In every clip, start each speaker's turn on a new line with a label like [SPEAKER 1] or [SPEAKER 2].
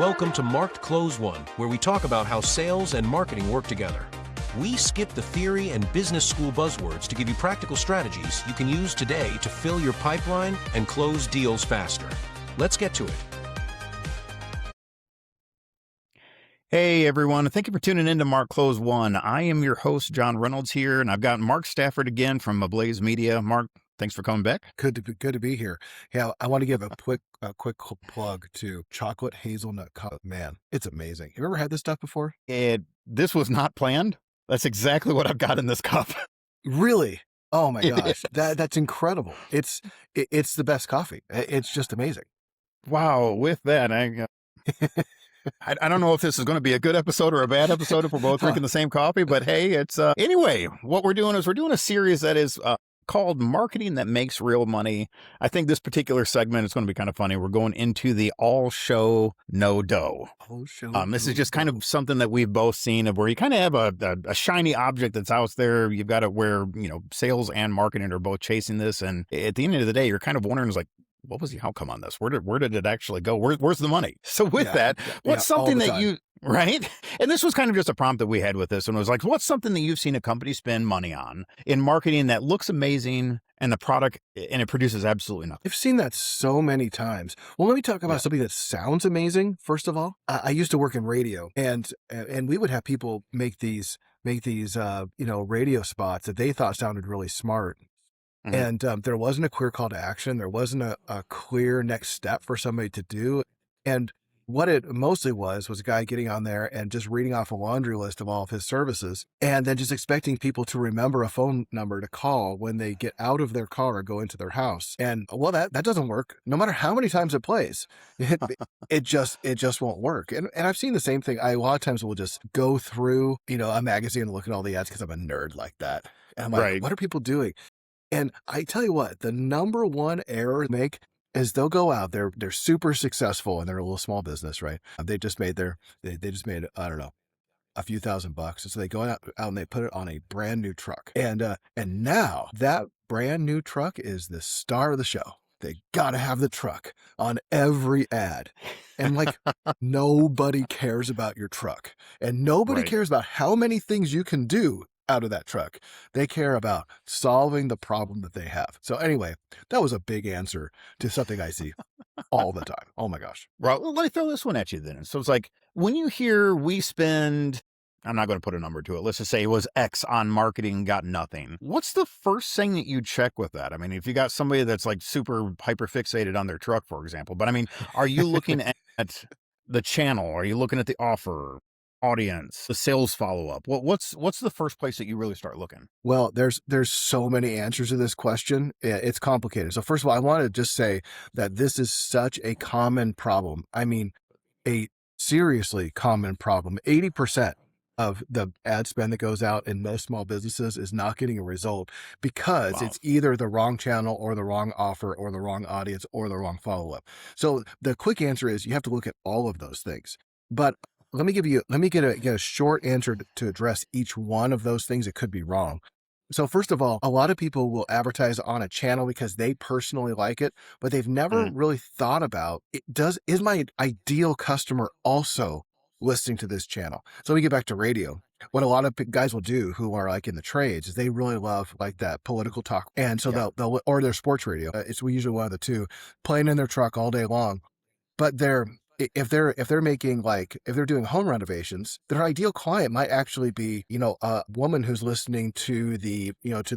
[SPEAKER 1] Welcome to Marked Close One, where we talk about how sales and marketing work together. We skip the theory and business school buzzwords to give you practical strategies you can use today to fill your pipeline and close deals faster. Let's get to it.
[SPEAKER 2] Hey everyone, thank you for tuning in to Mark Close One. I am your host, John Reynolds here, and I've got Mark Stafford again from Ablaze Media. Mark, thanks for coming back.
[SPEAKER 3] Good to be here. Yeah, I want to give a quick plug to chocolate hazelnut cup. Man, it's amazing. You ever had this stuff before?
[SPEAKER 2] This was not planned. That's exactly what I've got in this cup.
[SPEAKER 3] Really? Oh my gosh, that's incredible. It's the best coffee. It's just amazing.
[SPEAKER 2] Wow. With that, I don't know if this is going to be a good episode or a bad episode if we're both drinking the same coffee, but hey, it's anyway, what we're doing is we're doing a series that is called Marketing That Makes Real Money. I think this particular segment is going to be kind of funny. We're going into the all show, no dough. This is just kind of something that we've both seen of where you kind of have a shiny object that's out there. You've got it where, sales and marketing are both chasing this. And at the end of the day, you're kind of wondering, like, what was the outcome on this? Where did it actually go? Where's the money? So with what's something that you, right? And this was kind of just a prompt that we had with this. And it was like, what's something that you've seen a company spend money on in marketing that looks amazing and the product, and it produces absolutely nothing?
[SPEAKER 3] I've seen that so many times. Well, let me talk about something that sounds amazing. First of all, I used to work in radio, and we would have people make these radio spots that they thought sounded really smart. Mm-hmm. And there wasn't a clear call to action. There wasn't a clear next step for somebody to do. And what it mostly was a guy getting on there and just reading off a laundry list of all of his services, and then just expecting people to remember a phone number to call when they get out of their car or go into their house. And well, that doesn't work. No matter how many times it plays, it just won't work. And I've seen the same thing. A lot of times we'll just go through, a magazine and look at all the ads because I'm a nerd like that. And I'm like, What are people doing? And I tell you what, the number one error they make is they'll go out, they're super successful and they're a little small business, right? They just made I don't know, a few $1,000 bucks. And so they go out and they put it on a brand new truck. And now that brand new truck is the star of the show. They got to have the truck on every ad. And like, nobody cares about your truck, and nobody cares about how many things you can do out of that truck. They care about solving the problem that they have. So anyway, that was a big answer to something I see all the time. Oh my gosh.
[SPEAKER 2] Well, let me throw this one at you then. So it's like, when you hear we spend, I'm not going to put a number to it, let's just say it was X on marketing, got nothing. What's the first thing that you check with that? I mean, if you got somebody that's like super hyper fixated on their truck, for example, but I mean, are you looking at the channel? Are you looking at the offer, audience, the sales follow-up? What's the first place that you really start looking?
[SPEAKER 3] Well, there's so many answers to this question. It's complicated. So first of all, I want to just say that this is such a common problem. I mean, a seriously common problem. 80% of the ad spend that goes out in most small businesses is not getting a result because it's either the wrong channel or the wrong offer or the wrong audience or the wrong follow-up. So the quick answer is you have to look at all of those things. But let me get a short answer to address each one of those things that could be wrong. So first of all, a lot of people will advertise on a channel because they personally like it, but they've never really thought about is my ideal customer also listening to this channel? So let me get back to radio. What a lot of guys will do who are like in the trades is they really love like that political talk. And so they'll or their sports radio. It's usually one of the two, playing in their truck all day long. But if they're doing home renovations, their ideal client might actually be, a woman who's listening to the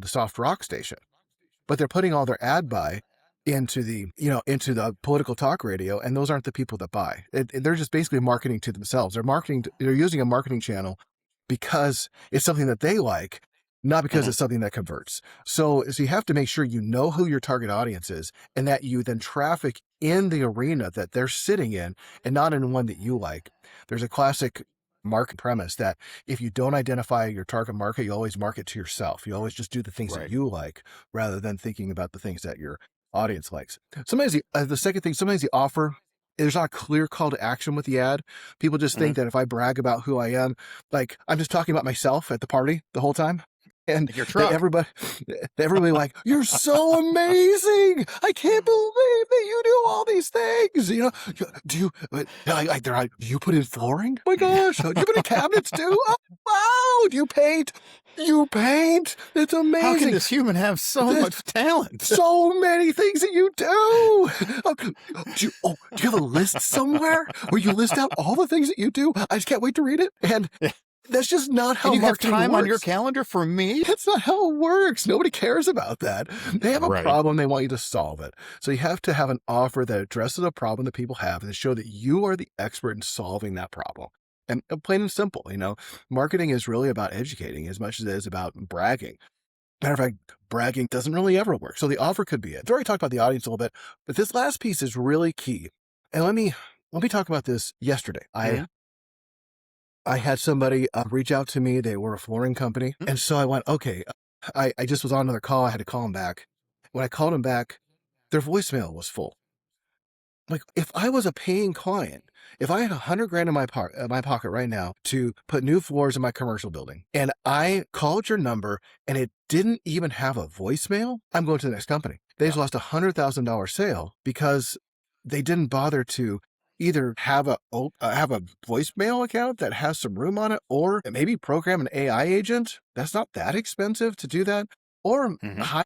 [SPEAKER 3] soft rock station, but they're putting all their ad buy into the political talk radio. And those aren't the people that buy. They're just basically marketing to themselves. They're using a marketing channel because it's something that they like, not because it's something that converts. So you have to make sure you know who your target audience is and that you then traffic in the arena that they're sitting in and not in one that you like. There's a classic market premise that if you don't identify your target market, you always market to yourself. You always just do the things that you like rather than thinking about the things that your audience likes. Sometimes the offer, there's not a clear call to action with the ad. People just think that if I brag about who I am, like I'm just talking about myself at the party the whole time. And
[SPEAKER 2] Your truck.
[SPEAKER 3] everybody like, you're so amazing. I can't believe that you do all these things. You know, do you, they're like, do you put in flooring? Oh my gosh. Do you put in cabinets too? Oh, wow. Do you paint? You paint. It's amazing.
[SPEAKER 2] How can this human have so much talent?
[SPEAKER 3] So many things that you do. Do you have a list somewhere where you list out all the things that you do? I just can't wait to read it. And that's just not how
[SPEAKER 2] And you have
[SPEAKER 3] marketing
[SPEAKER 2] time
[SPEAKER 3] works.
[SPEAKER 2] on your calendar for me?
[SPEAKER 3] That's not how it works. Nobody cares about that. They have a
[SPEAKER 2] Right.
[SPEAKER 3] problem. They want you to solve it. So you have to have an offer that addresses a problem that people have and show that you are the expert in solving that problem. And plain and simple, you know, marketing is really about educating as much as it is about bragging. Matter of fact, bragging doesn't really ever work. So the offer could be it. I've already talked about the audience a little bit, but this last piece is really key. And let me talk about this yesterday. I had somebody reach out to me. They were a flooring company. And so I went, okay, I just was on another call. I had to call them back. When I called them back, their voicemail was full. Like, if I was a paying client, if I had $100,000 in my pocket right now to put new floors in my commercial building, and I called your number and it didn't even have a voicemail, I'm going to the next company. They just lost $100,000 sale because they didn't bother to either have a voicemail account that has some room on it, or maybe program an AI agent. That's not that expensive to do that, or hire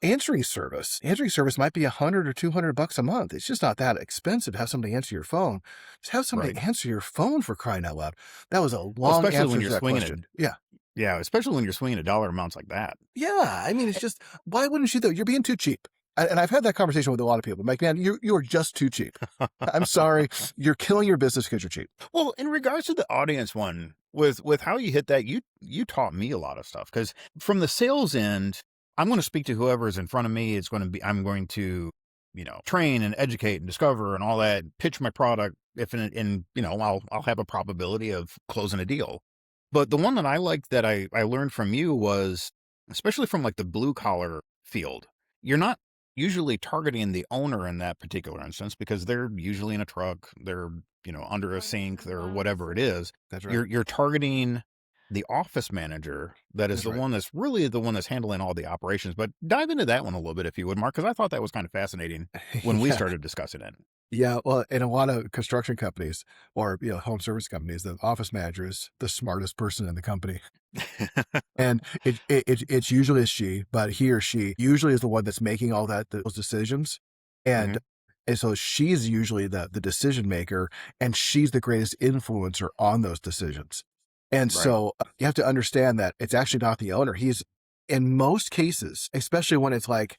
[SPEAKER 3] answering service. Answering service might be $100 or $200 a month. It's just not that expensive to have somebody answer your phone. Just have somebody answer your phone, for crying out loud. That was a long
[SPEAKER 2] especially
[SPEAKER 3] answer
[SPEAKER 2] when
[SPEAKER 3] to
[SPEAKER 2] you're
[SPEAKER 3] that
[SPEAKER 2] swinging
[SPEAKER 3] question.
[SPEAKER 2] it. Yeah, especially when you're swinging dollar amounts like that.
[SPEAKER 3] Yeah, I mean, it's just, why wouldn't you though? You're being too cheap. And I've had that conversation with a lot of people. I'm like, man, you are just too cheap. I'm sorry. You're killing your business because you're cheap.
[SPEAKER 2] Well, in regards to the audience one, with how you hit that, you taught me a lot of stuff, because from the sales end, I'm going to speak to whoever's in front of me. I'm going to, train and educate and discover and all that, pitch my product. I'll have a probability of closing a deal. But the one that I liked that I learned from you was, especially from like the blue collar field, you're not usually targeting the owner in that particular instance, because they're usually in a truck, they're, under a sink or whatever it is.
[SPEAKER 3] That's right.
[SPEAKER 2] You're targeting the office manager that is
[SPEAKER 3] That's
[SPEAKER 2] one that's really the one that's handling all the operations. But dive into that one a little bit, if you would, Mark, because I thought that was kind of fascinating when we started discussing it.
[SPEAKER 3] Yeah, well, in a lot of construction companies or home service companies, the office manager is the smartest person in the company, and it's usually a she, but he or she usually is the one that's making all those decisions, and so she's usually the decision maker, and she's the greatest influencer on those decisions. And so you have to understand that it's actually not the owner. He's, in most cases, especially when it's like,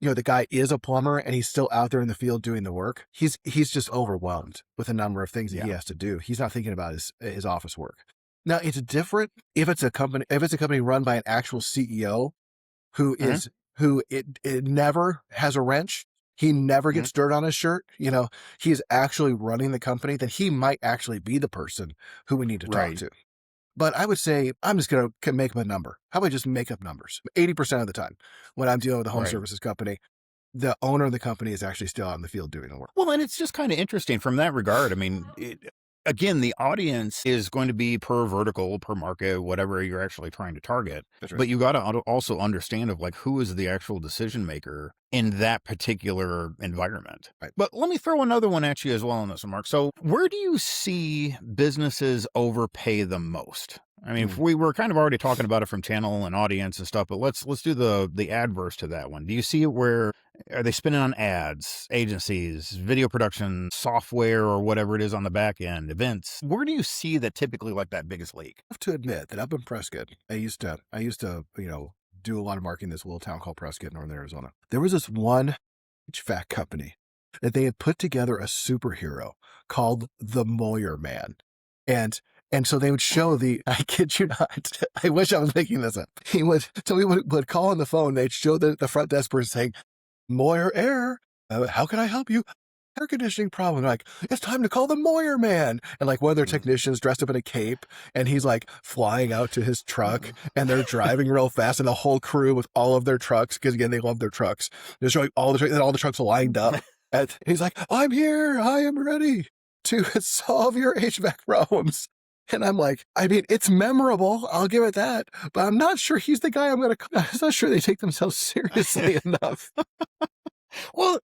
[SPEAKER 3] the guy is a plumber and he's still out there in the field doing the work. He's just overwhelmed with a number of things that he has to do. He's not thinking about his office work. Now, it's different if it's a company run by an actual CEO who is it never has a wrench. He never gets dirt on his shirt. He's actually running the company. Then he might actually be the person who we need to talk to. But I would say, I'm just going to make up a number. How about I just make up numbers? 80% of the time when I'm dealing with a home services company, the owner of the company is actually still out in the field doing the work.
[SPEAKER 2] Well, and it's just kind of interesting from that regard. I mean, again, the audience is going to be per vertical, per market, whatever you're actually trying to target.
[SPEAKER 3] That's right.
[SPEAKER 2] But you got to also understand of like, who is the actual decision maker in that particular environment.
[SPEAKER 3] Right.
[SPEAKER 2] But let me throw another one at you as well on this, Mark. So where do you see businesses overpay the most? I mean, if we were kind of already talking about it from channel and audience and stuff, but let's do the adverse to that one. Do you see it where are they spending on ads, agencies, video production, software, or whatever it is on the back end, events? Where do you see that typically like that biggest leak?
[SPEAKER 3] I have to admit that up in Prescott, I used to, do a lot of marketing in this little town called Prescott, Northern Arizona. There was this one HVAC company that they had put together a superhero called the Moyer Man. And so they would show I kid you not, I wish I was making this up. Somebody would call on the phone, they'd show the front desk person saying, Moyer Air, how can I help you? Air conditioning problem. They're like, it's time to call the Moyer Man. And like one of their technicians dressed up in a cape, and he's like flying out to his truck, and they're driving real fast, and the whole crew with all of their trucks, because again, they love their trucks. They're showing all the trucks lined up. And he's like, I'm here. I am ready to solve your HVAC problems. And I'm like, I mean, it's memorable. I'll give it that. But I'm not sure he's the guy I'm going to, I'm not sure they take themselves seriously enough.
[SPEAKER 2] Well,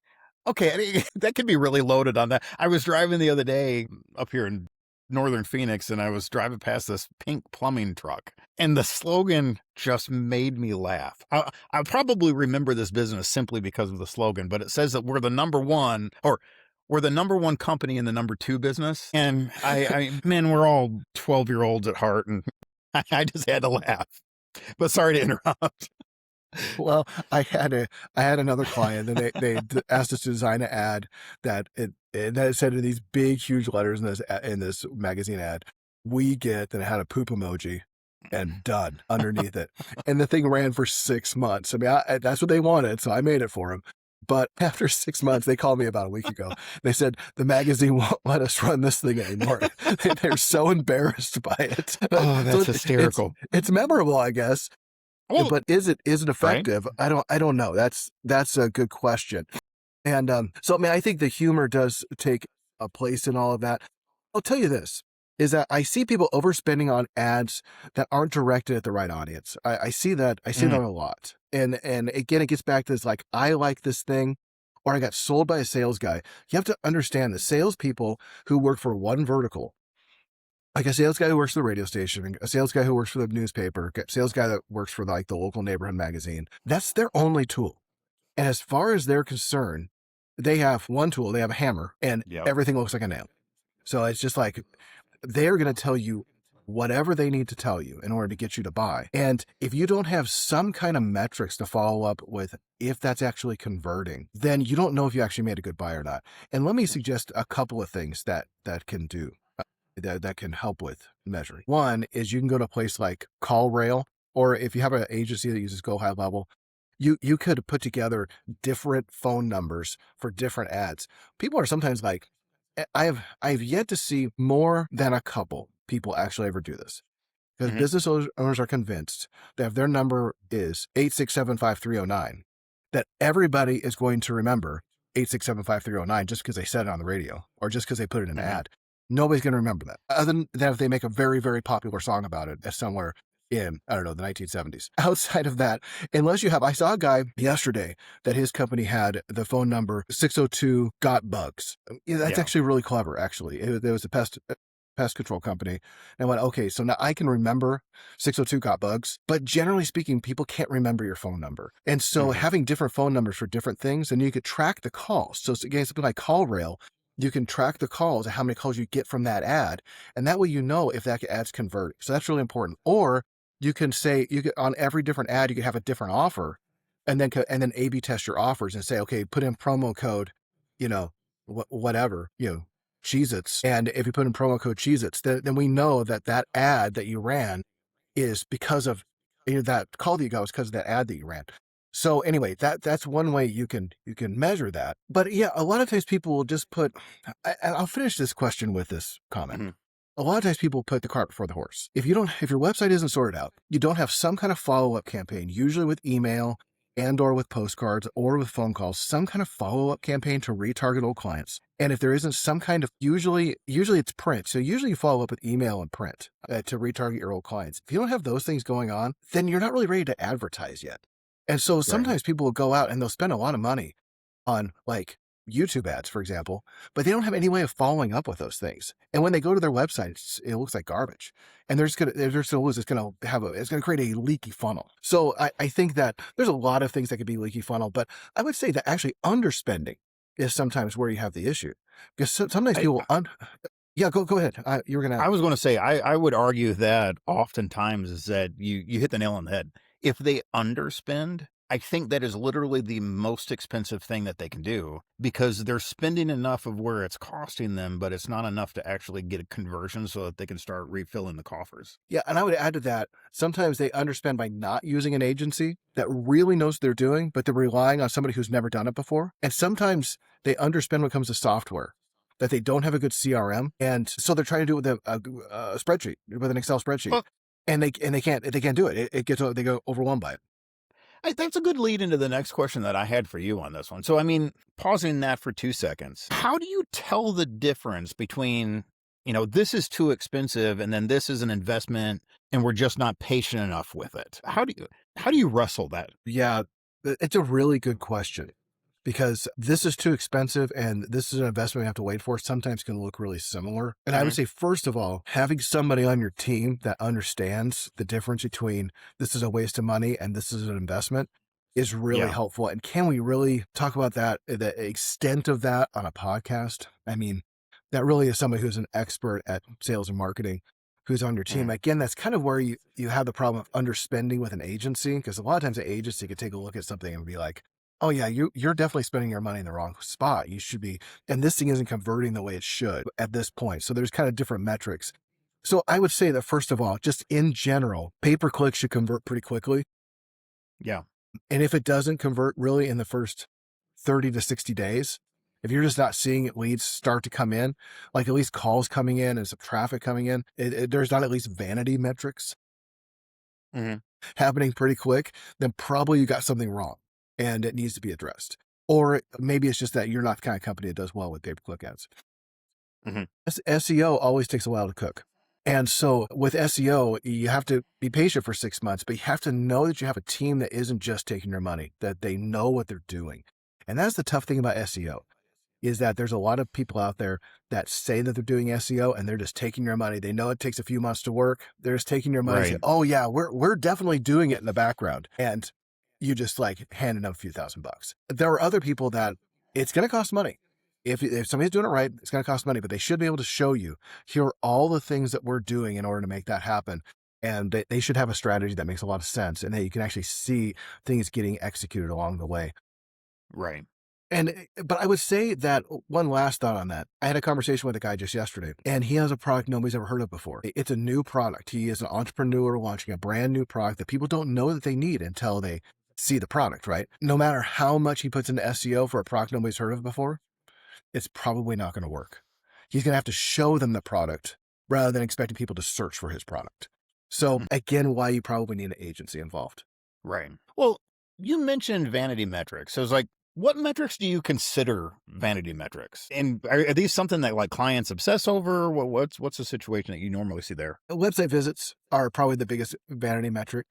[SPEAKER 2] okay, I mean, that could be really loaded on that. I was driving the other day up here in northern Phoenix, and I was driving past this pink plumbing truck, and the slogan just made me laugh. I probably remember this business simply because of the slogan, but it says that we're the number one, or we're the number one company in the number two business. And man, we're all 12-year-olds at heart, and I just had to laugh. But sorry to interrupt.
[SPEAKER 3] Well, I had another client, and they asked us to design an ad that it said in these big, huge letters in this magazine ad, we get, and it had a poop emoji and done underneath it. And the thing ran for 6 months. I mean, that's what they wanted, so I made it for them. But after 6 months, they called me about a week ago. They said, the magazine won't let us run this thing anymore. They're so embarrassed by it.
[SPEAKER 2] Oh, that's
[SPEAKER 3] So
[SPEAKER 2] hysterical.
[SPEAKER 3] it's memorable, I guess.
[SPEAKER 2] Well,
[SPEAKER 3] But is it effective? I don't know. That's a good question. And so I mean, I think the humor does take a place in all of that. I'll tell you this, is that I see people overspending on ads that aren't directed at the right audience. I see that a lot. And again, it gets back to this, like, I like this thing, or I got sold by a sales guy. You have to understand the salespeople who work for one vertical, like a sales guy who works for the radio station, a sales guy who works for the newspaper, a sales guy that works for like the local neighborhood magazine. That's their only tool. And as far as they're concerned, they have one tool, they have a hammer, and
[SPEAKER 2] Yep.
[SPEAKER 3] everything looks like a nail. So it's just like, they're going to tell you whatever they need to tell you in order to get you to buy. And if you don't have some kind of metrics to follow up with, if that's actually converting, then you don't know if you actually made a good buy or not. And let me suggest a couple of things that can do. That can help with measuring. One is you can go to a place like CallRail, or if you have an agency that uses Go High Level, you could put together different phone numbers for different ads. People are sometimes like, I've yet to see more than a couple people actually ever do this, because business owners are convinced that if their number is 8675309, that everybody is going to remember 8675309 just because they said it on the radio or just because they put it in an ad. Nobody's going to remember that, other than if they make a very, very popular song about it somewhere in, I don't know, the 1970s. Outside of that, unless you have, I saw a guy yesterday that his company had the phone number 602 got bugs. That's actually really clever, actually. There was a pest control company. And I went, okay, so now I can remember 602 got bugs, but generally speaking, people can't remember your phone number. And so having different phone numbers for different things, and you could track the calls. So again, something like CallRail, you can track the calls and how many calls you get from that ad. And that way, you know if that ad's converting. So that's really important. Or you can say, on every different ad, you could have a different offer, and then A/B test your offers and say, okay, put in promo code, whatever, Cheez-Its. And if you put in promo code Cheez-Its, then we know that ad that you ran is because of that call that you got was because of that ad that you ran. So anyway, that's one way you can measure that. But yeah, a lot of times people will just put, and I'll finish this question with this comment. A lot of times people put the cart before the horse. If your website isn't sorted out, you don't have some kind of follow-up campaign, usually with email and or with postcards or with phone calls, some kind of follow-up campaign to retarget old clients. And if there isn't some kind of, usually it's print. So usually you follow up with email and print to retarget your old clients. If you don't have those things going on, then you're not really ready to advertise yet. And so sometimes people will go out and they'll spend a lot of money on like YouTube ads, for example, but they don't have any way of following up with those things. And when they go to their website, it looks like garbage. And it's going to create a leaky funnel. So I think that there's a lot of things that could be leaky funnel, but I would say that actually underspending is sometimes where you have the issue, because sometimes people yeah, go ahead. You were going to.
[SPEAKER 2] I was going to say, I would argue that oftentimes is that you hit the nail on the head. If they underspend, I think that is literally the most expensive thing that they can do, because they're spending enough of where it's costing them, but it's not enough to actually get a conversion so that they can start refilling the coffers.
[SPEAKER 3] Yeah, and I would add to that, sometimes they underspend by not using an agency that really knows what they're doing, but they're relying on somebody who's never done it before. And sometimes they underspend when it comes to software, that they don't have a good CRM, and so they're trying to do it with a spreadsheet, with an Excel spreadsheet. Well, and they can't do it. They go overwhelmed by it.
[SPEAKER 2] That's a good lead into the next question that I had for you on this one. So, I mean, pausing that for 2 seconds, how do you tell the difference between, this is too expensive, and then this is an investment, and we're just not patient enough with it. How do you wrestle that?
[SPEAKER 3] Yeah, it's a really good question, because this is too expensive and this is an investment we have to wait for, sometimes can look really similar. And I would say, first of all, having somebody on your team that understands the difference between this is a waste of money and this is an investment is really
[SPEAKER 2] Yeah.
[SPEAKER 3] helpful. And can we really talk about that, the extent of that on a podcast? I mean, that really is somebody who's an expert at sales and marketing who's on your team. Again, that's kind of where you have the problem of underspending with an agency, because a lot of times an agency could take a look at something and be like, oh yeah, you're definitely spending your money in the wrong spot. You should be, and this thing isn't converting the way it should at this point. So there's kind of different metrics. So I would say that, first of all, just in general, pay-per-click should convert pretty quickly.
[SPEAKER 2] Yeah.
[SPEAKER 3] And if it doesn't convert really in the first 30 to 60 days, if you're just not seeing leads start to come in, like at least calls coming in and some traffic coming in, there's not at least vanity metrics happening pretty quick, then probably you got something wrong and it needs to be addressed. Or maybe it's just that you're not the kind of company that does well with pay-per-click ads. SEO always takes a while to cook. And so with SEO, you have to be patient for 6 months, but you have to know that you have a team that isn't just taking your money, that they know what they're doing. And that's the tough thing about SEO, is that there's a lot of people out there that say that they're doing SEO and they're just taking your money. They know it takes a few months to work. They're just taking your money and say, oh yeah, we're definitely doing it in the background. And you just like handing them a few $1,000s. There are other people that it's going to cost money. If somebody's doing it right, it's going to cost money, but they should be able to show you, here are all the things that we're doing in order to make that happen. And they should have a strategy that makes a lot of sense, and that you can actually see things getting executed along the way.
[SPEAKER 2] Right.
[SPEAKER 3] But I would say that one last thought on that. I had a conversation with a guy just yesterday, and he has a product nobody's ever heard of before. It's a new product. He is an entrepreneur launching a brand new product that people don't know that they need until they see the product, right? No matter how much he puts into SEO for a product nobody's heard of before, it's probably not going to work. He's going to have to show them the product rather than expecting people to search for his product. So again, why you probably need an agency involved.
[SPEAKER 2] Right. Well, you mentioned vanity metrics. So it's like, what metrics do you consider vanity metrics? And are these something that like clients obsess over? What's the situation that you normally see there?
[SPEAKER 3] Website visits are probably the biggest vanity metric.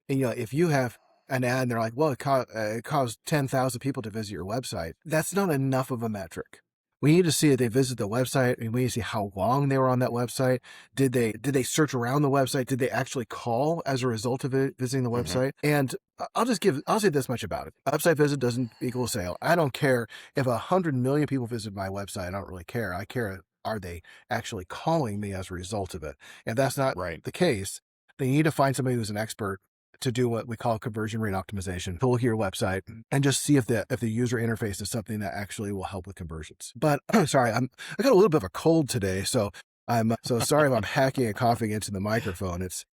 [SPEAKER 3] And if you have an ad and they're like, well, it caused 10,000 people to visit your website, that's not enough of a metric. We need to see if they visit the website, and we need to see how long they were on that website. Did they search around the website? Did they actually call as a result of it visiting the website? And I'll say this much about it. A website visit doesn't equal a sale. I don't care if 100 million people visit my website. I don't really care. I care, are they actually calling me as a result of it? If that's not the case, they need to find somebody who's an expert to do what we call conversion rate optimization, to look at your website and just see if the user interface is something that actually will help with conversions. But sorry, I got a little bit of a cold today, so I'm so sorry if I'm hacking and coughing into the microphone. It's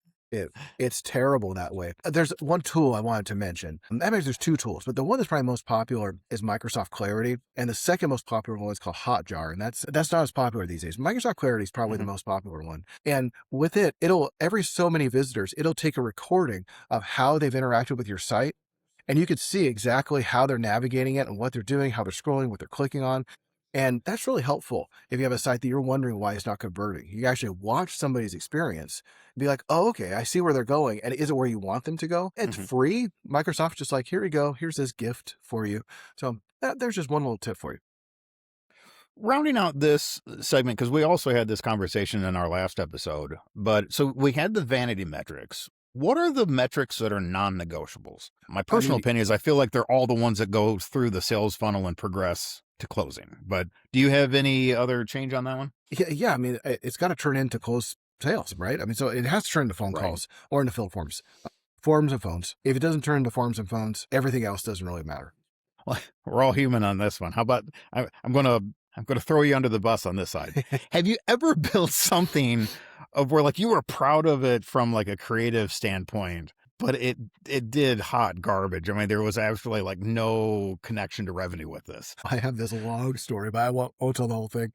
[SPEAKER 3] terrible that way. There's one tool I wanted to mention. Actually, there's two tools, but the one that's probably most popular is Microsoft Clarity, and the second most popular one is called Hotjar, and that's not as popular these days. Microsoft Clarity is probably the most popular one, and with it, every so many visitors, it'll take a recording of how they've interacted with your site, and you could see exactly how they're navigating it and what they're doing, how they're scrolling, what they're clicking on. And that's really helpful if you have a site that you're wondering why it's not converting. You can actually watch somebody's experience and be like, oh, okay, I see where they're going. And is it where you want them to go? It's free. Microsoft's just like, here you go. Here's this gift for you. So there's just one little tip for you.
[SPEAKER 2] Rounding out this segment, because we also had this conversation in our last episode, but so we had the vanity metrics. What are the metrics that are non-negotiables? My personal opinion is I feel like they're all the ones that go through the sales funnel and progress to closing. But do you have any other change on that one?
[SPEAKER 3] Yeah. I mean, it's got to turn into close sales, right? I mean, so it has to turn into phone calls or into fill forms. Forms and phones. If it doesn't turn into forms and phones, everything else doesn't really matter.
[SPEAKER 2] Well, we're all human on this one. How about I'm going to throw you under the bus on this side. Have you ever built something of where like you were proud of it from like a creative standpoint, but it did hot garbage? I mean, there was actually like no connection to revenue with this.
[SPEAKER 3] I have this long story, but I won't tell the whole thing.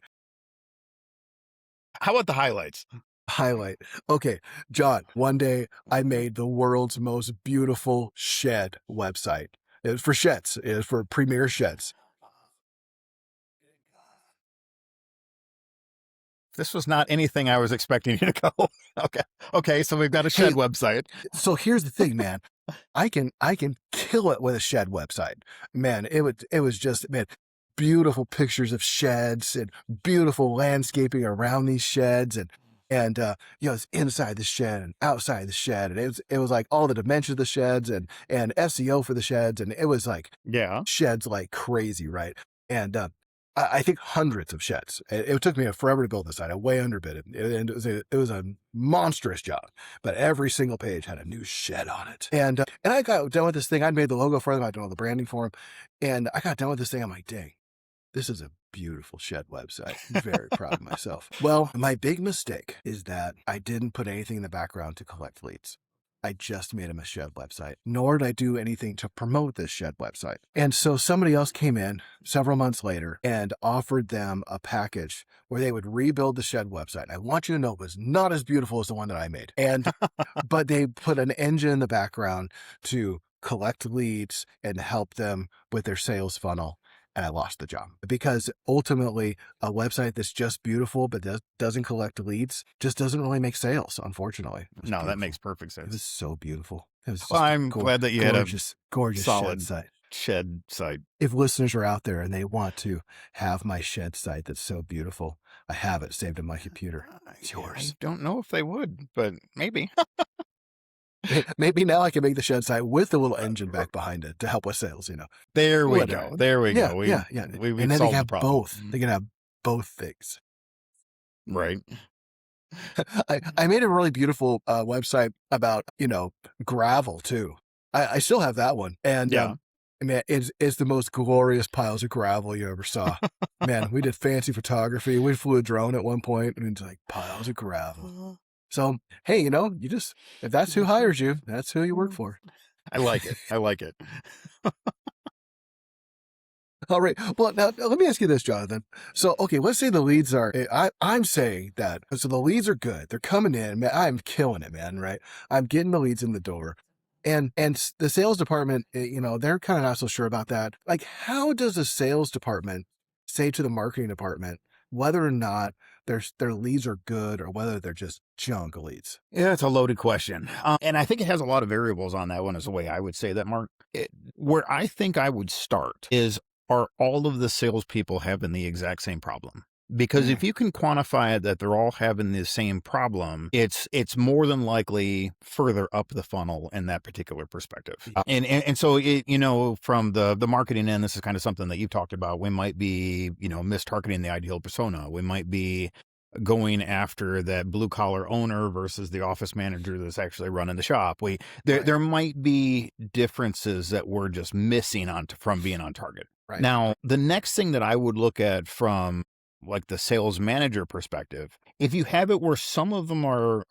[SPEAKER 2] How about the highlights?
[SPEAKER 3] Highlight. Okay, John, one day I made the world's most beautiful shed website. It was for sheds. It was for premier sheds.
[SPEAKER 2] this was not anything I was expecting you to go. Okay. So we've got a shed website.
[SPEAKER 3] So here's the thing, man. I can kill it with a shed website. Man, it was just, man, beautiful pictures of sheds and beautiful landscaping around these sheds and it's inside the shed and outside the shed. And it was like all the dimensions of the sheds and SEO for the sheds. And it was like sheds like crazy, right? And I think hundreds of sheds. It took me forever to build this site. I way underbid it. And it was a monstrous job, but every single page had a new shed on it. And I got done with this thing. I'd made the logo for them. I'd done all the branding for them. And I got done with this thing. I'm like, dang, this is a beautiful shed website. I'm very proud of myself. Well, my big mistake is that I didn't put anything in the background to collect leads. I just made him a shed website, nor did I do anything to promote this shed website. And so somebody else came in several months later and offered them a package where they would rebuild the shed website. And I want you to know it was not as beautiful as the one that I made. And, but they put an engine in the background to collect leads and help them with their sales funnel. And I lost the job because ultimately a website that's just beautiful but doesn't collect leads just doesn't really make sales, unfortunately.
[SPEAKER 2] No, that makes perfect sense.
[SPEAKER 3] It was so beautiful. It was just
[SPEAKER 2] well, I'm glad that you had a
[SPEAKER 3] gorgeous
[SPEAKER 2] solid
[SPEAKER 3] shed
[SPEAKER 2] site.
[SPEAKER 3] If listeners are out there and they want to have my shed site that's so beautiful, I have it saved in my computer. It's yours.
[SPEAKER 2] I don't know if they would, but maybe.
[SPEAKER 3] Maybe now I can make the shed site with a little engine back behind it to help with sales,
[SPEAKER 2] There we go.
[SPEAKER 3] Yeah.
[SPEAKER 2] We
[SPEAKER 3] and then they can have
[SPEAKER 2] the
[SPEAKER 3] both. They can have both things.
[SPEAKER 2] Right.
[SPEAKER 3] I made a really beautiful website about, gravel too. I still have that one. And man, it's the most glorious piles of gravel you ever saw. Man, we did fancy photography. We flew a drone at one point and it's like piles of gravel. So, hey, if that's who hires you, that's who you work for.
[SPEAKER 2] I like it.
[SPEAKER 3] All right. Well, now let me ask you this, Jonathan. So, okay, let's say the leads are, I'm saying that, so the leads are good. They're coming in, man. I'm killing it, man, right? I'm getting the leads in the door. And the sales department, they're kind of not so sure about that. Like, how does the sales department say to the marketing department whether or not their leads are good or whether they're just junk leads?
[SPEAKER 2] Yeah, it's a loaded question. And I think it has a lot of variables on that one is the way I would say that, Mark. Where I think I would start is, are all of the salespeople having the exact same problem? Because if you can quantify it that they're all having the same problem, it's more than likely further up the funnel in that particular perspective. And so from the marketing end, this is kind of something that you've talked about. We might be, mistargeting the ideal persona. We might be going after that blue collar owner versus the office manager that's actually running the shop. There might be differences that we're just missing from being on target.
[SPEAKER 3] Right.
[SPEAKER 2] Now, the next thing that I would look at from like the sales manager perspective, if you have it where some of them are,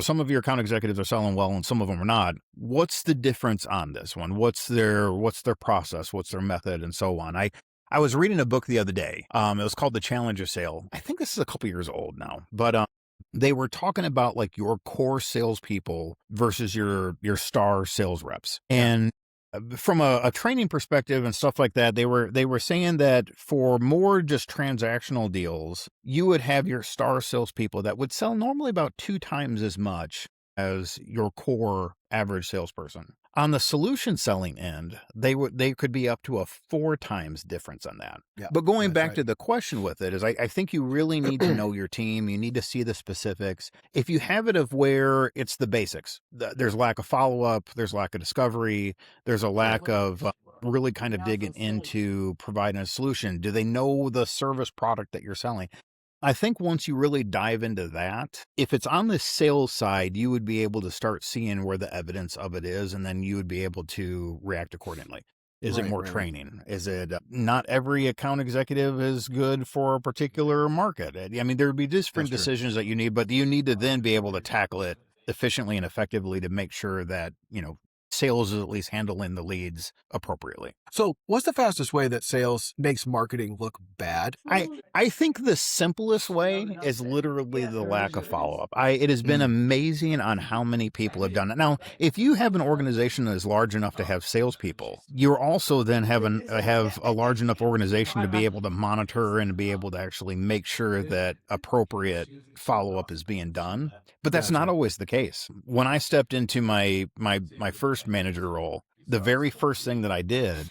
[SPEAKER 2] some of your account executives are selling well and some of them are not, what's the difference on this one? What's their process? What's their method and so on? I was reading a book the other day. It was called The Challenger Sale. I think this is a couple years old now, but they were talking about like your core salespeople versus your star sales reps. And from a training perspective and stuff like that, they were saying that for more just transactional deals, you would have your star salespeople that would sell normally about 2 times as much as your core average salesperson. On the solution selling end, they could be up to a 4 times difference on that.
[SPEAKER 3] Yeah,
[SPEAKER 2] but going back to the question with it is, I think you really need to know your team. You need to see the specifics. If you have it of where it's the basics, there's lack of follow-up, there's lack of discovery, there's a lack of really kind of digging into providing a solution. Do they know the service product that you're selling? I think once you really dive into that, if it's on the sales side, you would be able to start seeing where the evidence of it is, and then you would be able to react accordingly. Is it more training? Is it not every account executive is good for a particular market? I mean, there would be different decisions that you need, but you need to then be able to tackle it efficiently and effectively to make sure that, sales is at least handling the leads appropriately.
[SPEAKER 3] So what's the fastest way that sales makes marketing look bad?
[SPEAKER 2] I think the simplest way is literally the lack of follow-up. It has been amazing on how many people have done it. Now, if you have an organization that is large enough to have salespeople, you're also then have a large enough organization to be able to monitor and be able to actually make sure that appropriate follow-up is being done. But that's not always the case. When I stepped into my first manager role, the very first thing that I did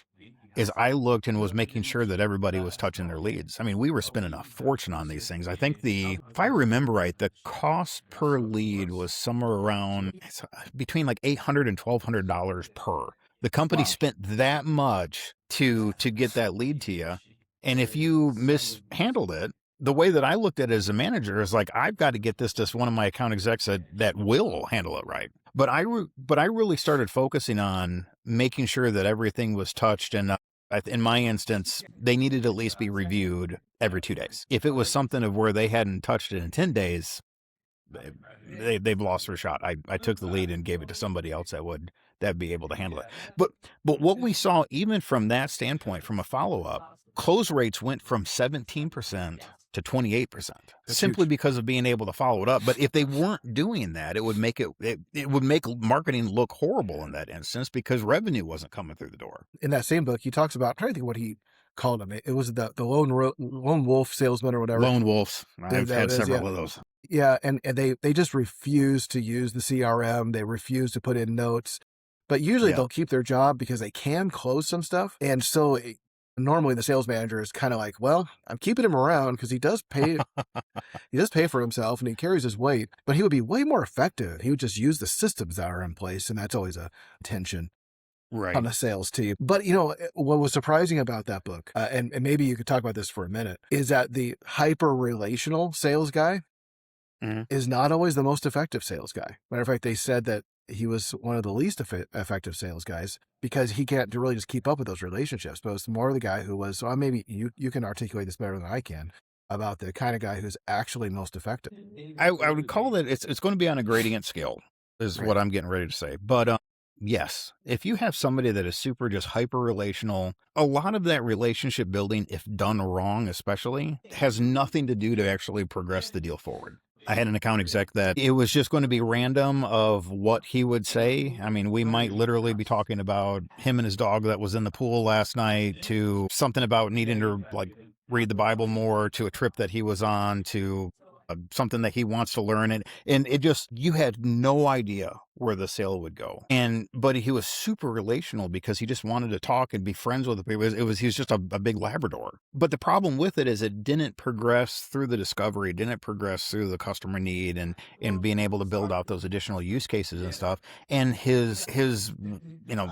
[SPEAKER 2] is I looked and was making sure that everybody was touching their leads. I mean, we were spending a fortune on these things. I think if I remember right, the cost per lead was somewhere around between like $800 and $1,200 per. The company spent that much to get that lead to you. And if you mishandled it, the way that I looked at it as a manager is like, I've got to get this to one of my account execs that will handle it right. But I really started focusing on making sure that everything was touched. And in my instance, they needed to at least be reviewed every 2 days. If it was something of where they hadn't touched it in 10 days, they've lost their shot. I took the lead and gave it to somebody else that'd be able to handle it. But what we saw, even from that standpoint, from a follow-up, close rates went from 17% to 28%, simply because of being able to follow it up. But if they weren't doing that, it would make marketing look horrible in that instance because revenue wasn't coming through the door.
[SPEAKER 3] In that same book, he talks about, I'm trying to think what he called them. It was the lone wolf salesman or whatever.
[SPEAKER 2] Lone wolves. I've had several of those.
[SPEAKER 3] Yeah, and they just refuse to use the CRM. They refuse to put in notes. But usually they'll keep their job because they can close some stuff. And so normally the sales manager is kind of like, well, I'm keeping him around because he does pay for himself and he carries his weight, but he would be way more effective. He would just use the systems that are in place. And that's always a tension on the sales team. But what was surprising about that book, and maybe you could talk about this for a minute, is that the hyper relational sales guy is not always the most effective sales guy. Matter of fact, they said that he was one of the least effective sales guys because he can't really just keep up with those relationships. But it's more the guy who was, well, maybe you can articulate this better than I can, about the kind of guy who's actually most effective.
[SPEAKER 2] I would call that it's going to be on a gradient scale is what I'm getting ready to say. But yes, if you have somebody that is super just hyper relational, a lot of that relationship building, if done wrong especially, has nothing to do to actually progress the deal forward. I had an account exec that it was just going to be random of what he would say. I mean, we might literally be talking about him and his dog that was in the pool last night, to something about needing to read the Bible more, to a trip that he was on, to something that he wants to learn. And it just, you had no idea where the sale would go. But he was super relational because he just wanted to talk and be friends with the people. He was just a big Labrador. But the problem with it is it didn't progress through the discovery, didn't progress through the customer need and being able to build out those additional use cases and stuff. And his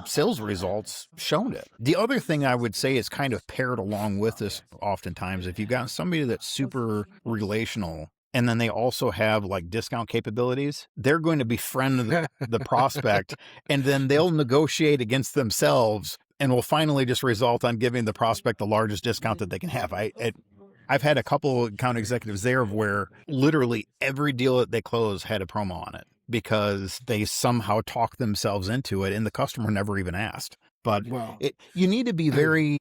[SPEAKER 2] sales results showed it. The other thing I would say is kind of paired along with this oftentimes, if you've got somebody that's super relational, and then they also have discount capabilities, they're going to befriend the prospect, and then they'll negotiate against themselves and will finally just result on giving the prospect the largest discount that they can have. I've had a couple account executives there where literally every deal that they close had a promo on it because they somehow talked themselves into it and the customer never even asked. But you need to be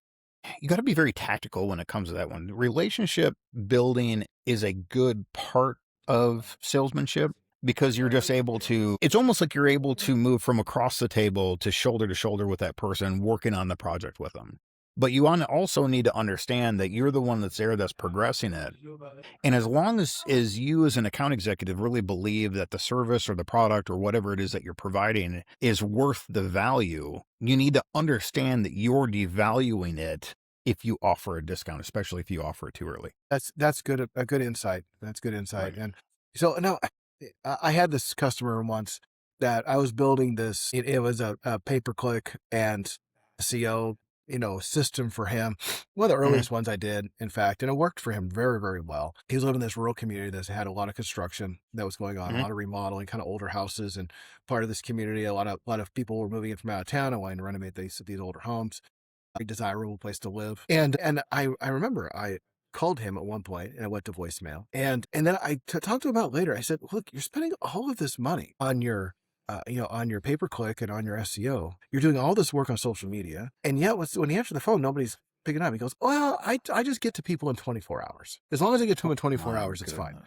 [SPEAKER 2] you got to be very tactical when it comes to that one. Relationship building is a good part of salesmanship because you're just able to, it's almost like you're able to move from across the table to shoulder with that person working on the project with them. But you also need to understand that you're the one that's there that's progressing it. And as long as you as an account executive really believe that the service or the product or whatever it is that you're providing is worth the value, you need to understand that you're devaluing it if you offer a discount, especially if you offer it too early.
[SPEAKER 3] That's good. A good insight. That's good insight.
[SPEAKER 2] Right.
[SPEAKER 3] And so now I had this customer once that I was building this. It was a pay-per-click and SEO, system for him. One of the earliest ones I did, in fact, and it worked for him very, very well. He was living in this rural community that had a lot of construction that was going on, a lot of remodeling, kind of older houses, and part of this community, a lot of people were moving in from out of town and wanting to renovate these older homes. A desirable place to live. And I remember I called him at one point and I went to voicemail. And then I talked to him about it later. I said, look, you're spending all of this money on your on your pay-per-click and on your SEO. You're doing all this work on social media, and yet when you answer the phone, nobody's picking up. He goes, well, I just get to people in 24 hours. As long as I get to them in 24 hours, it's fine.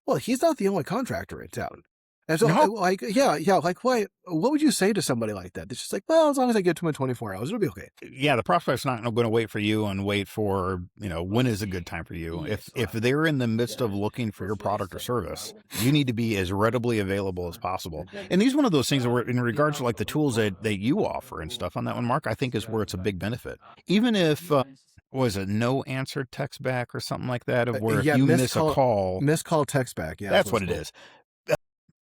[SPEAKER 3] Well, he's not the only contractor in town. And so, like, like, what would you say to somebody like that? It's just like, well, as long as I get to him in 24 hours, it'll be okay.
[SPEAKER 2] Yeah, the prospect's not going to wait for you and wait for, when is a good time for you. If they're in the midst of looking for your product or service, you need to be as readily available as possible. And these one of those things where, in regards to like the tools that you offer and stuff on that one, Mark, I think is where it's a big benefit. Even if, was it no answer text back or something like that, of where if you miss a call.
[SPEAKER 3] Missed call text back, yeah.
[SPEAKER 2] That's what it is.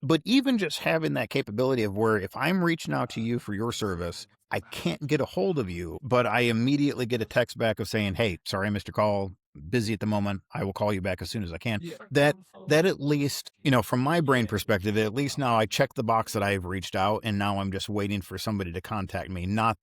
[SPEAKER 2] But even just having that capability of where if I'm reaching out to you for your service, I can't get a hold of you, but I immediately get a text back of saying, hey, sorry, I missed your call. Busy at the moment. I will call you back as soon as I can. Yeah. That at least, from my brain perspective, at least now I check the box that I've reached out, and now I'm just waiting for somebody to contact me, not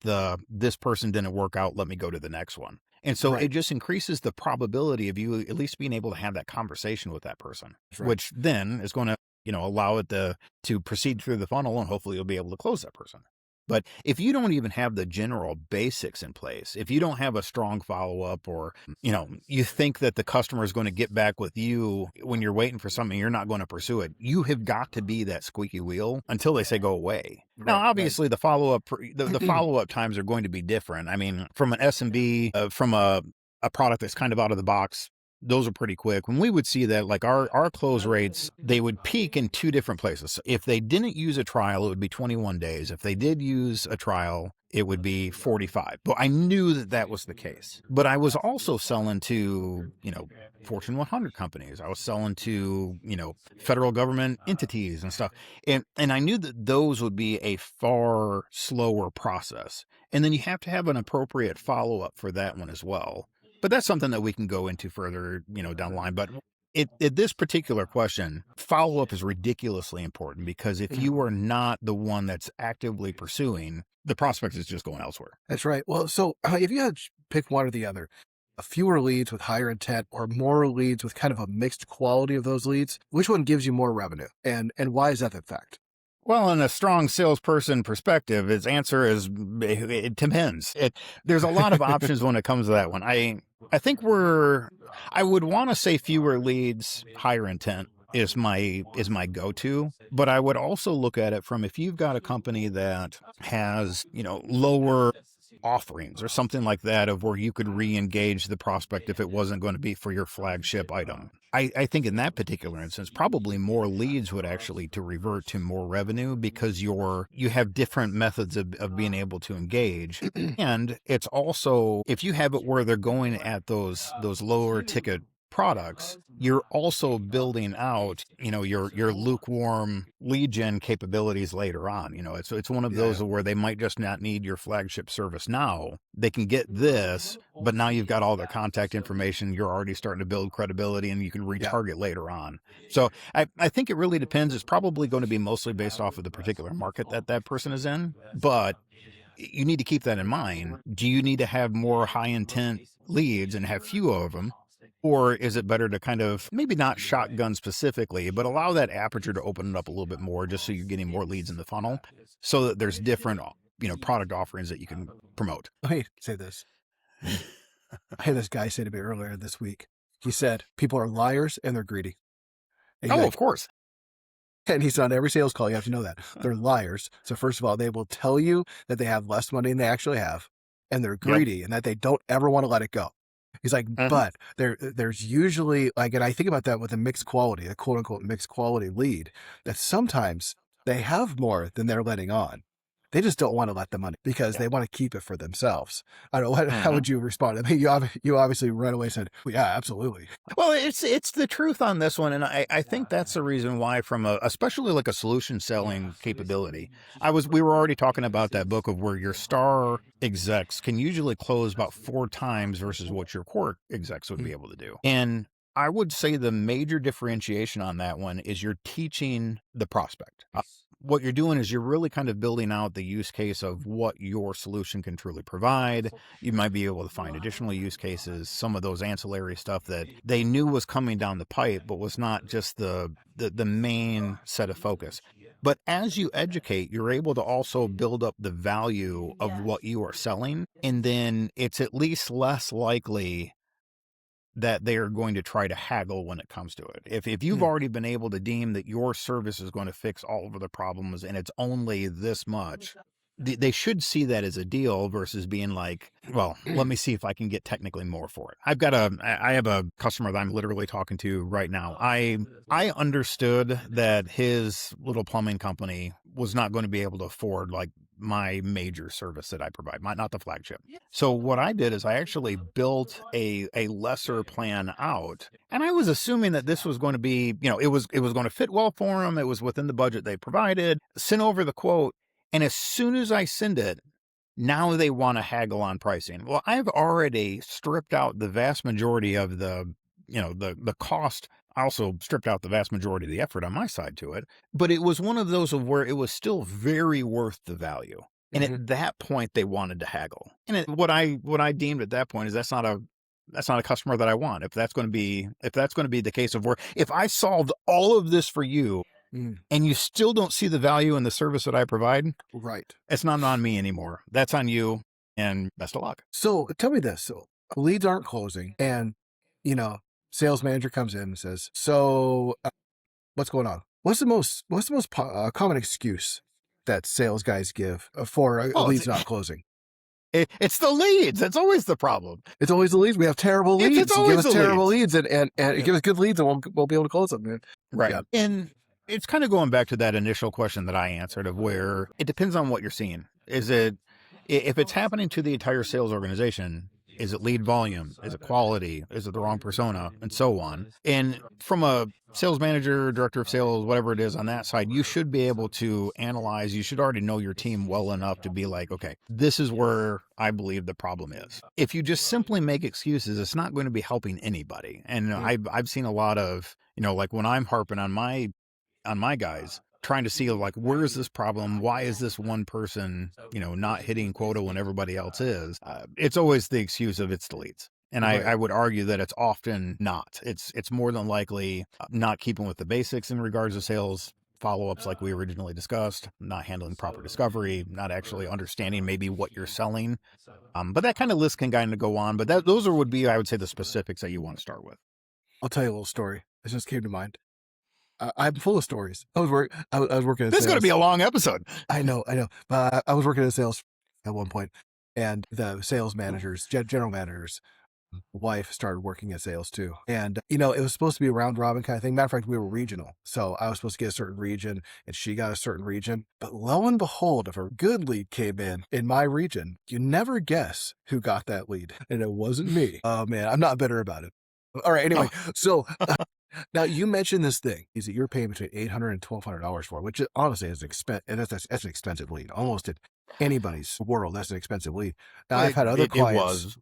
[SPEAKER 2] this person didn't work out, let me go to the next one. And so It just increases the probability of you at least being able to have that conversation with that person, which then is going to allow it to proceed through the funnel, and hopefully you'll be able to close that person. But if you don't even have the general basics in place, if you don't have a strong follow-up, or, you think that the customer is going to get back with you when you're waiting for something, you're not going to pursue it, you have got to be that squeaky wheel until they say go away. Right, now, obviously, the follow-up the follow-up times are going to be different. I mean, from an SMB, from a product that's kind of out of the box, those are pretty quick. When we would see that, like our close rates, they would peak in two different places. So if they didn't use a trial, it would be 21 days. If they did use a trial, it would be 45. But I knew that was the case. But I was also selling to, Fortune 100 companies. I was selling to, federal government entities and stuff. And I knew that those would be a far slower process. And then you have to have an appropriate follow-up for that one as well. But that's something that we can go into further, down the line. But this particular question, follow-up is ridiculously important, because if you are not the one that's actively pursuing, the prospect is just going elsewhere.
[SPEAKER 3] That's right. Well, so if you had to pick one or the other, fewer leads with higher intent or more leads with kind of a mixed quality of those leads, which one gives you more revenue? And why is that the fact?
[SPEAKER 2] Well, in a strong salesperson perspective, its answer is it depends. There's a lot of options when it comes to that one. I think I would want to say fewer leads, higher intent is my go-to, but I would also look at it from, if you've got a company that has, lower offerings or something like that, of where you could re-engage the prospect if it wasn't going to be for your flagship item. I think in that particular instance, probably more leads would actually to revert to more revenue, because you have different methods of being able to engage. And it's also, if you have it where they're going at those lower ticket products, you're also building out, your lukewarm lead gen capabilities later on. It's one of those where they might just not need your flagship service now. They can get this, but now you've got all their contact information. You're already starting to build credibility, and you can retarget later on. So I think it really depends. It's probably going to be mostly based off of the particular market that person is in, but you need to keep that in mind. Do you need to have more high intent leads and have fewer of them? Or is it better to kind of maybe not shotgun specifically, but allow that aperture to open it up a little bit more, just so you're getting more leads in the funnel, so that there's different, product offerings that you can promote?
[SPEAKER 3] Hey, say this. I had this guy say to me earlier this week. He said, people are liars and they're greedy. And
[SPEAKER 2] of course.
[SPEAKER 3] And he's on every sales call. You have to know that. They're liars. So first of all, they will tell you that they have less money than they actually have, and they're greedy, and that they don't ever want to let it go. He's like, but there's usually, like, and I think about that with a mixed quality, a quote unquote mixed quality lead, that sometimes they have more than they're letting on. They just don't want to let the money, because they want to keep it for themselves. I don't know. How would you respond? I mean, you obviously right away said, well, yeah, absolutely.
[SPEAKER 2] Well, it's the truth on this one. And I think that's the reason why, from especially like a solution selling capability, we were already talking about that book of where your star execs can usually close about 4 times versus what your core execs would be able to do. And I would say the major differentiation on that one is you're teaching the prospect. What you're doing is you're really kind of building out the use case of what your solution can truly provide. You might be able to find additional use cases, some of those ancillary stuff that they knew was coming down the pipe, but was not just the main set of focus. But as you educate, you're able to also build up the value of what you are selling. And then it's at least less likely that they are going to try to haggle when it comes to it. If you've already been able to deem that your service is going to fix all of the problems and it's only this much, they should see that as a deal versus being like, well, let me see if I can get technically more for it. I have a customer that I'm literally talking to right now. I understood that his little plumbing company was not going to be able to afford like my major service that I provide, not the flagship. So what I did is I actually built a lesser plan out, and I was assuming that this was going to be, it was going to fit well for him. It was within the budget they provided. Sent over the quote, and as soon as I send it, now they want to haggle on pricing. Well, I've already stripped out the vast majority of the cost. I also stripped out the vast majority of the effort on my side to it, but it was one of those of where it was still very worth the value. And at that point, they wanted to haggle. And what I deemed at that point is that's not a customer that I want. If that's going to be the case of where if I solved all of this for you and you still don't see the value in the service that I provide,
[SPEAKER 3] right?
[SPEAKER 2] It's not on me anymore. That's on you. And best of luck.
[SPEAKER 3] So tell me this: so leads aren't closing, and sales manager comes in and says, "So, what's going on? What's the most common excuse that sales guys give for leads not closing?"
[SPEAKER 2] It's the leads. That's always the problem.
[SPEAKER 3] It's always the leads. We have terrible leads.
[SPEAKER 2] It's always
[SPEAKER 3] give us terrible leads, and give us good leads, and we'll be able to close them. Man.
[SPEAKER 2] Right.
[SPEAKER 3] Yeah.
[SPEAKER 2] And it's kind of going back to that initial question that I answered of where it depends on what you're seeing. Is it, if it's happening to the entire sales organization, is it lead volume? Is it quality? Is it the wrong persona? And so on. And from a sales manager, director of sales, whatever it is on that side, you should be able to analyze. You should already know your team well enough to be like, okay, this is where I believe the problem is. If you just simply make excuses, it's not going to be helping anybody. And I've seen a lot of, like when I'm harping on my guys, trying to see like, where is this problem? Why is this one person, not hitting quota when everybody else is? It's always the excuse of it's the leads. And I would argue that it's often not. It's more than likely not keeping with the basics in regards to sales follow-ups like we originally discussed, not handling proper discovery, not actually understanding maybe what you're selling. But that kind of list can kind of go on. But those would be, I would say, the specifics that you want to start with.
[SPEAKER 3] I'll tell you a little story. It just came to mind. I'm full of stories. I was working.
[SPEAKER 2] This is going to be a long episode.
[SPEAKER 3] I know. But I was working in sales at one point, and the sales managers, general managers, wife started working at sales too. And it was supposed to be a round robin kind of thing. Matter of fact, we were regional, so I was supposed to get a certain region, and she got a certain region. But lo and behold, if a good lead came in my region, you never guess who got that lead, and it wasn't me. Oh man, I'm not bitter about it. All right. Anyway, so. Now, you mentioned this thing is that you're paying between $800 and $1,200 for, which honestly is that's an expensive lead. Almost in anybody's world, that's an expensive lead. Now, I've had other clients.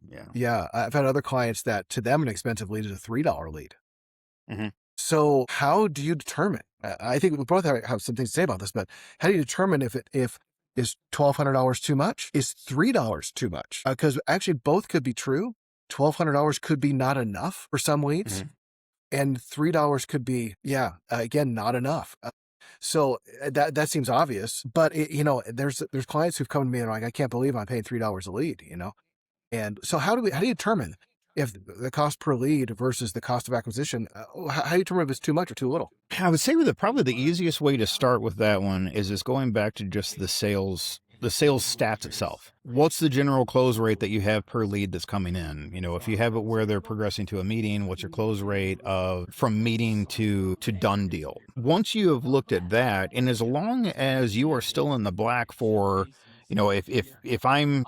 [SPEAKER 3] I've had other clients that to them an expensive lead is a $3 lead.
[SPEAKER 2] Mm-hmm.
[SPEAKER 3] So how do you determine? I think we both have some things to say about this, but how do you determine if is $1,200 too much? Is $3 too much? Because actually both could be true. $1,200 could be not enough for some leads. Mm-hmm. And $3 could be, again, not enough. So that seems obvious, but there's clients who've come to me and are like, I can't believe I'm paying $3 a lead, And so how do you determine if the cost per lead versus the cost of acquisition, how do you determine if it's too much or too little?
[SPEAKER 2] I would say probably the easiest way to start with that one is just going back to just the sales stats itself. What's the general close rate that you have per lead that's coming in? If you have it where they're progressing to a meeting, what's your close rate from meeting to done deal? Once you have looked at that, and as long as you are still in the black for, if I'm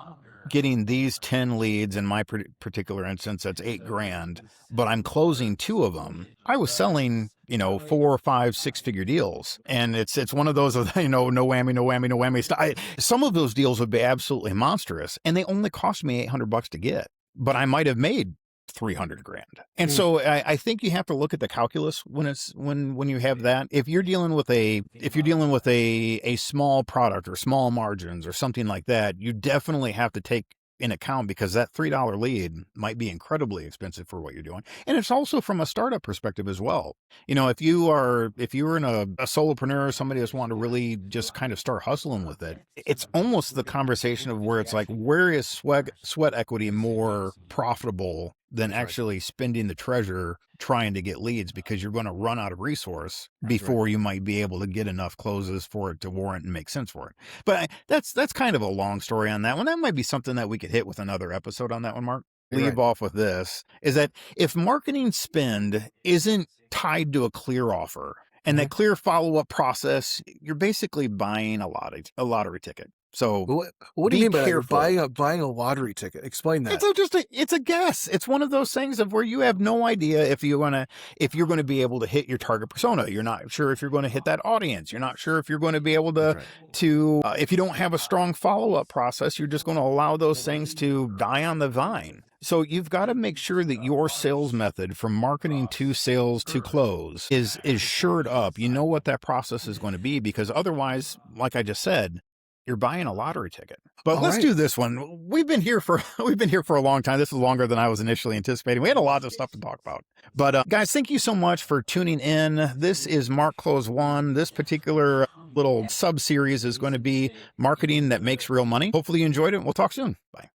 [SPEAKER 2] getting these 10 leads in my particular instance, that's $8,000, but I'm closing 2 of them. I was selling, 4, 5, 6-figure deals. And it's one of those, no whammy. Some of those deals would be absolutely monstrous, and they only cost me $800 to get, but I might have made $300,000. And so I think you have to look at the calculus when you have that. If you're dealing with a small product or small margins or something like that, you definitely have to take in account, because that $3 lead might be incredibly expensive for what you're doing. And it's also from a startup perspective as well. You know, if you're in a solopreneur, somebody that's wanting to really just kind of start hustling with it, it's almost the conversation of where it's like, where is sweat equity more profitable than actually spending the treasure trying to get leads, because you're going to run out of resource before you might be able to get enough closes for it to warrant and make sense for it. But that's kind of a long story on that one. That might be something that we could hit with another episode on that one, Mark. Leave off with this, is that if marketing spend isn't tied to a clear offer and that clear follow-up process, you're basically buying a lottery ticket. So
[SPEAKER 3] what do you mean by that? You're buying a lottery ticket? Explain that.
[SPEAKER 2] It's a guess. It's one of those things of where you have no idea if you're going to be able to hit your target persona. You're not sure if you're going to hit that audience. You're not sure if you're going to be able to if you don't have a strong follow-up process, you're just going to allow those things to die on the vine. So you've got to make sure that your sales method from marketing to sales to close is shored up. You know what that process is going to be, because otherwise, like I just said, you're buying a lottery ticket. But let's do this one. We've been here for a long time. This is longer than I was initially anticipating. We had a lot of stuff to talk about. But guys, thank you so much for tuning in. This is Mark Close One. This particular little sub-series is going to be marketing that makes real money. Hopefully you enjoyed it. We'll talk soon. Bye.